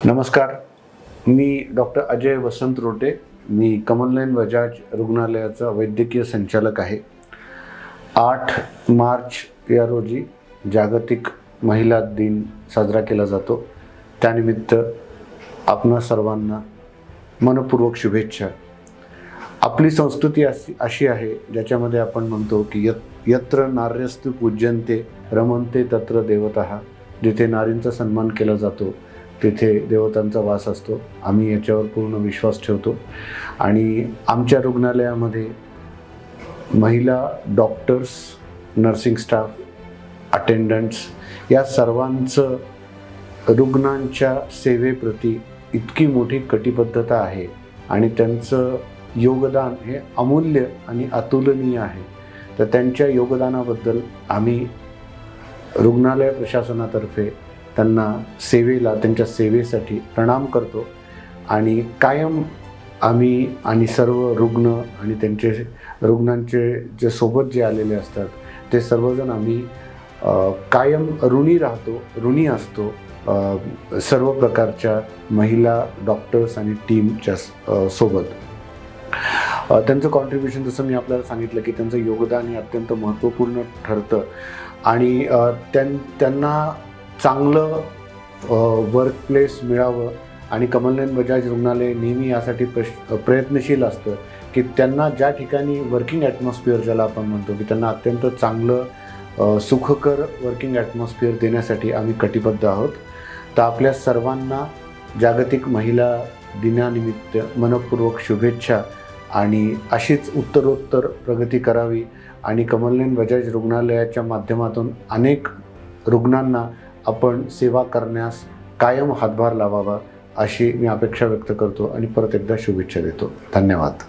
नमस्कार, मी डॉक्टर अजय वसंत रोटे. मी कमलनयन बजाज रुग्णालयाचा वैद्यकीय संचालक आहे. 8 मार्च या रोजी जागतिक महिला दिन साजरा केला जातो. त्यानिमित्त आपणा सर्वांना मनपूर्वक शुभेच्छा. आपली संस्कृती अशी आहे ज्याच्यामध्ये आपण म्हणतो की यत्र नार्यस्तु पूज्यन्ते रमन्ते तत्र देवतः. जिथे नारींचा सन्मान केला जातो तिथे देवतांचा वास असतो. आम्ही याच्यावर पूर्ण विश्वास ठेवतो आणि आमच्या रुग्णालयामध्ये महिला डॉक्टर्स, नर्सिंग स्टाफ, अटेंडंट्स या सर्वांचं रुग्णांच्या सेवेप्रती इतकी मोठी कटिबद्धता आहे आणि त्यांचं योगदान हे अमूल्य आणि अतुलनीय आहे. तर त्यांच्या योगदानाबद्दल आम्ही रुग्णालय प्रशासनातर्फे त्यांना त्यांच्या सेवेसाठी प्रणाम करतो आणि कायम आम्ही आणि सर्व रुग्ण आणि रुग्णांचे जे सोबत जे आलेले असतात ते सर्वजण आम्ही कायम ऋणी असतो सर्व प्रकारच्या महिला डॉक्टर्स आणि टीमच्या सोबत. त्यांचं कॉन्ट्रीब्युशन जसं मी आपल्याला सांगितलं की त्यांचं योगदान हे अत्यंत महत्त्वपूर्ण ठरतं आणि त्यांना चांगलं वर्कप्लेस मिळावं आणि कमलनयन बजाज रुग्णालय नेहमी यासाठी प्रयत्नशील असतं की त्यांना ज्या ठिकाणी वर्किंग ॲटमॉस्फिअर ज्याला आपण म्हणतो की त्यांना अत्यंत चांगलं सुखकर वर्किंग ॲटमॉस्फिअर देण्यासाठी आम्ही कटिबद्ध आहोत. तर आपल्या सर्वांना जागतिक महिला दिनानिमित्त मनपूर्वक शुभेच्छा आणि अशीच उत्तरोत्तर प्रगती करावी आणि कमलनयन बजाज रुग्णालयाच्या माध्यमातून अनेक रुग्णांना आपण सेवा करण्यास कायम हातभार लावावा अशी मी अपेक्षा व्यक्त करतो आणि परत एकदा शुभेच्छा देतो. धन्यवाद.